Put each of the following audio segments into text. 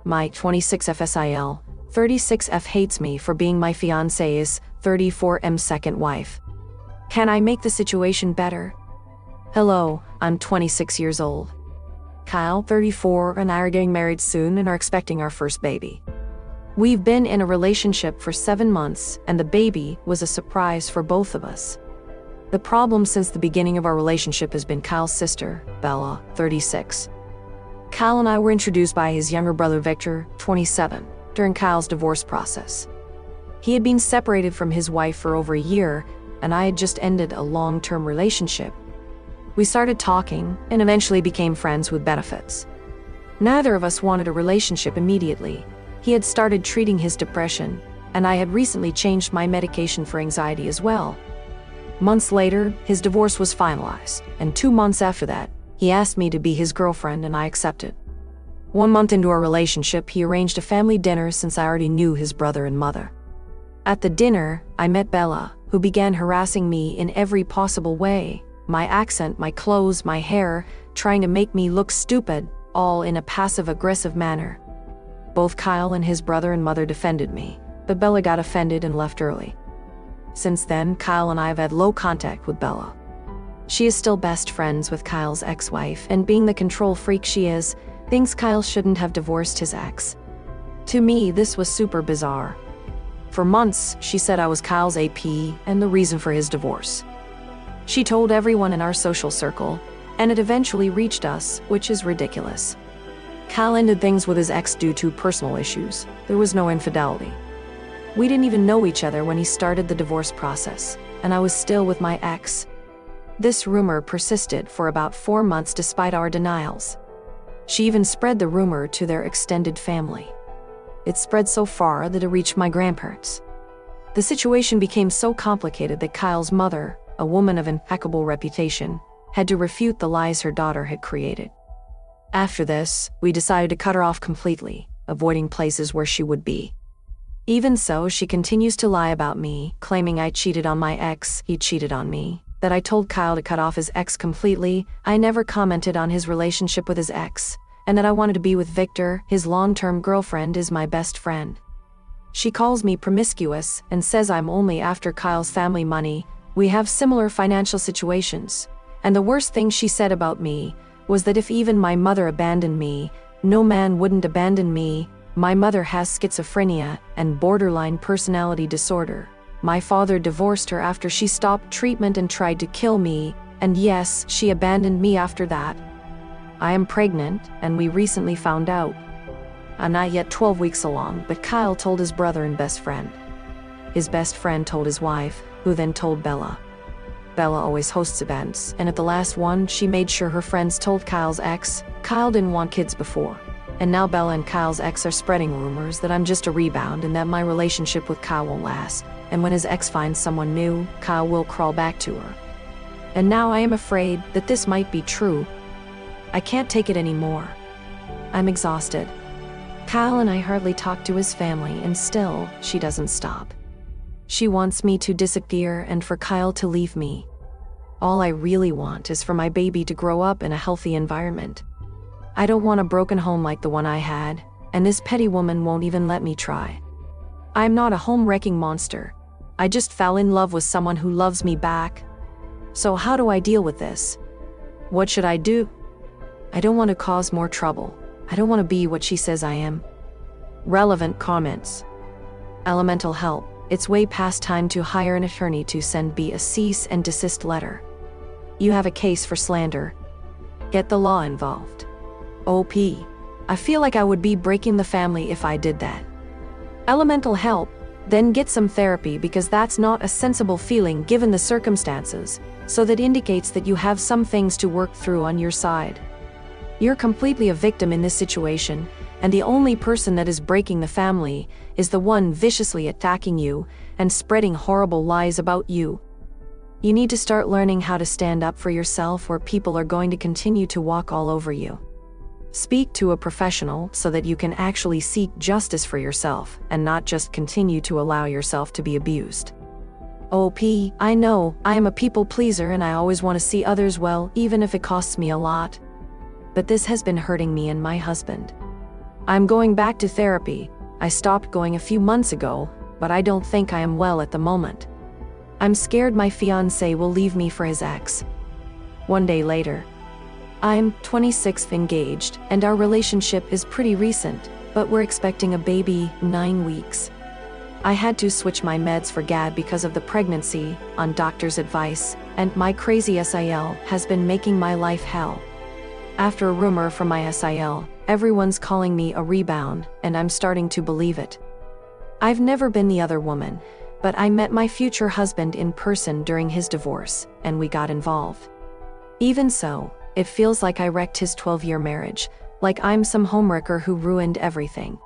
My 26FSIL, 36F hates me for being my fiancé's 34M second wife. Can I make the situation better? Hello, I'm 26 years old. Kyle, 34, and I are getting married soon and are expecting our first baby. We've been in a relationship for 7 months, and the baby was a surprise for both of us. The problem since the beginning of our relationship has been Kyle's sister, Bella, 36. Kyle and I were introduced by his younger brother Victor, 27, during Kyle's divorce process. He had been separated from his wife for over a year, and I had just ended a long-term relationship. We started talking and eventually became friends with benefits. Neither of us wanted a relationship immediately. He had started treating his depression, and I had recently changed my medication for anxiety as well. Months later, his divorce was finalized, and 2 months after that, he asked me to be his girlfriend and I accepted. 1 month into our relationship, he arranged a family dinner since I already knew his brother and mother. At the dinner, I met Bella, who began harassing me in every possible way. My accent, my clothes, my hair, trying to make me look stupid, all in a passive-aggressive manner. Both Kyle and his brother and mother defended me, but Bella got offended and left early. Since then, Kyle and I have had low contact with Bella. She is still best friends with Kyle's ex-wife, and being the control freak she is, thinks Kyle shouldn't have divorced his ex. To me, this was super bizarre. For months, she said I was Kyle's AP and the reason for his divorce. She told everyone in our social circle, and it eventually reached us, which is ridiculous. Kyle ended things with his ex due to personal issues. There was no infidelity. We didn't even know each other when he started the divorce process, and I was still with my ex. This rumor persisted for about 4 months despite our denials. She even spread the rumor to their extended family. It spread so far that it reached my grandparents. The situation became so complicated that Kyle's mother, a woman of impeccable reputation, had to refute the lies her daughter had created. After this, we decided to cut her off completely, avoiding places where she would be. Even so, she continues to lie about me, claiming I cheated on my ex, he cheated on me, that I told Kyle to cut off his ex completely, I never commented on his relationship with his ex, and that I wanted to be with Victor, his long-term girlfriend, is my best friend. She calls me promiscuous and says I'm only after Kyle's family money. We have similar financial situations, and the worst thing she said about me was that if even my mother abandoned me, no man wouldn't abandon me. My mother has schizophrenia and borderline personality disorder. My father divorced her after she stopped treatment and tried to kill me, and yes, she abandoned me after that. I am pregnant, and we recently found out. I'm not yet 12 weeks along, but Kyle told his brother and best friend. His best friend told his wife, who then told Bella. Bella always hosts events, and at the last one, she made sure her friends told Kyle's ex. Kyle didn't want kids before, and now Bella and Kyle's ex are spreading rumors that I'm just a rebound and that my relationship with Kyle won't last, and when his ex finds someone new, Kyle will crawl back to her. And now I am afraid that this might be true. I can't take it anymore. I'm exhausted. Kyle and I hardly talk to his family, and still, she doesn't stop. She wants me to disappear and for Kyle to leave me. All I really want is for my baby to grow up in a healthy environment. I don't want a broken home like the one I had, and this petty woman won't even let me try. I'm not a home-wrecking monster. I just fell in love with someone who loves me back. So how do I deal with this? What should I do? I don't want to cause more trouble. I don't want to be what she says I am. Relevant comments. Elemental help. It's way past time to hire an attorney to send B a cease and desist letter. You have a case for slander. Get the law involved. OP. I feel like I would be breaking the family if I did that. Elemental help. Then get some therapy, because that's not a sensible feeling given the circumstances, so that indicates that you have some things to work through on your side. You're completely a victim in this situation, and the only person that is breaking the family is the one viciously attacking you and spreading horrible lies about you. You need to start learning how to stand up for yourself, or people are going to continue to walk all over you. Speak to a professional so that you can actually seek justice for yourself and not just continue to allow yourself to be abused. OP, I know, I am a people pleaser and I always want to see others well, even if it costs me a lot. But this has been hurting me and my husband. I'm going back to therapy. I stopped going a few months ago, but I don't think I am well at the moment. I'm scared my fiancé will leave me for his ex. One day later. I'm 26th engaged, and our relationship is pretty recent, but we're expecting a baby 9 weeks. I had to switch my meds for Gad because of the pregnancy, on doctor's advice, and my crazy SIL has been making my life hell. After a rumor from my SIL, everyone's calling me a rebound, and I'm starting to believe it. I've never been the other woman, but I met my future husband in person during his divorce, and we got involved. Even so, it feels like I wrecked his 12-year marriage, like I'm some homewrecker who ruined everything.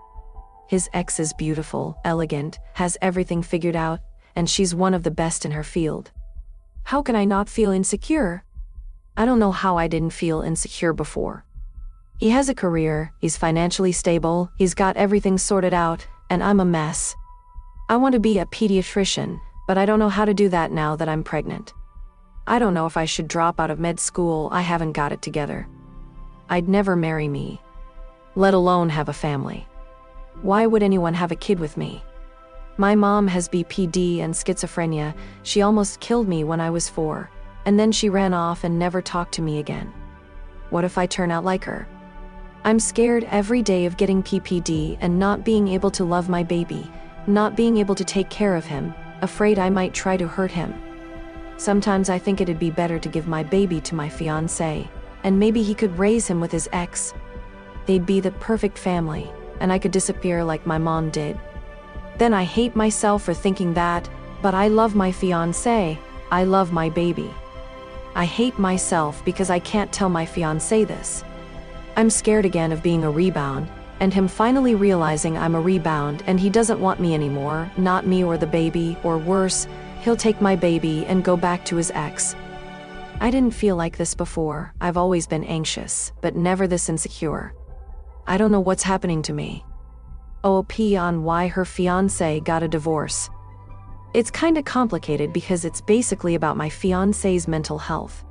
His ex is beautiful, elegant, has everything figured out, and she's one of the best in her field. How can I not feel insecure? I don't know how I didn't feel insecure before. He has a career, he's financially stable, he's got everything sorted out, and I'm a mess. I want to be a pediatrician, but I don't know how to do that now that I'm pregnant. I don't know if I should drop out of med school, I haven't got it together. I'd never marry me, let alone have a family. Why would anyone have a kid with me? My mom has BPD and schizophrenia. She almost killed me when I was 4, and then she ran off and never talked to me again. What if I turn out like her? I'm scared every day of getting PPD and not being able to love my baby, not being able to take care of him, afraid I might try to hurt him. Sometimes I think it'd be better to give my baby to my fiancé, and maybe he could raise him with his ex. They'd be the perfect family, and I could disappear like my mom did. Then I hate myself for thinking that, but I love my fiancé, I love my baby. I hate myself because I can't tell my fiancé this. I'm scared again of being a rebound, and him finally realizing I'm a rebound and he doesn't want me anymore, not me or the baby, or worse, he'll take my baby and go back to his ex. I didn't feel like this before. I've always been anxious, but never this insecure. I don't know what's happening to me. OP on why her fiancé got a divorce. It's kinda complicated because it's basically about my fiancé's mental health.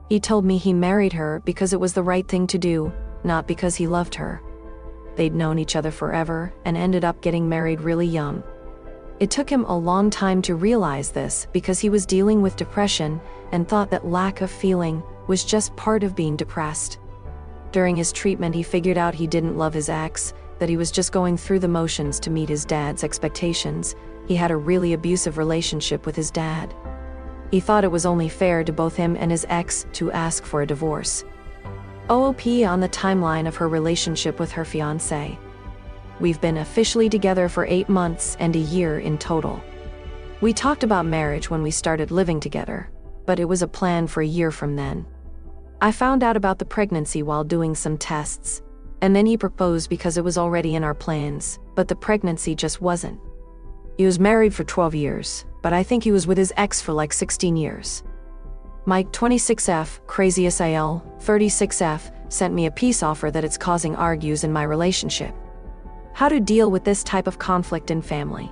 He told me he married her because it was the right thing to do, not because he loved her. They'd known each other forever and ended up getting married really young. It took him a long time to realize this because he was dealing with depression and thought that lack of feeling was just part of being depressed. During his treatment, he figured out he didn't love his ex, that he was just going through the motions to meet his dad's expectations. He had a really abusive relationship with his dad. He thought it was only fair to both him and his ex to ask for a divorce. OP on the timeline of her relationship with her fiancé. We've been officially together for 8 months and a year in total. We talked about marriage when we started living together, but it was a plan for a year from then. I found out about the pregnancy while doing some tests, and then he proposed because it was already in our plans, but the pregnancy just wasn't. He was married for 12 years, but I think he was with his ex for like 16 years. Mike 26F, crazy SIL, 36F, sent me a peace offer that it's causing argues in my relationship. How to deal with this type of conflict in family.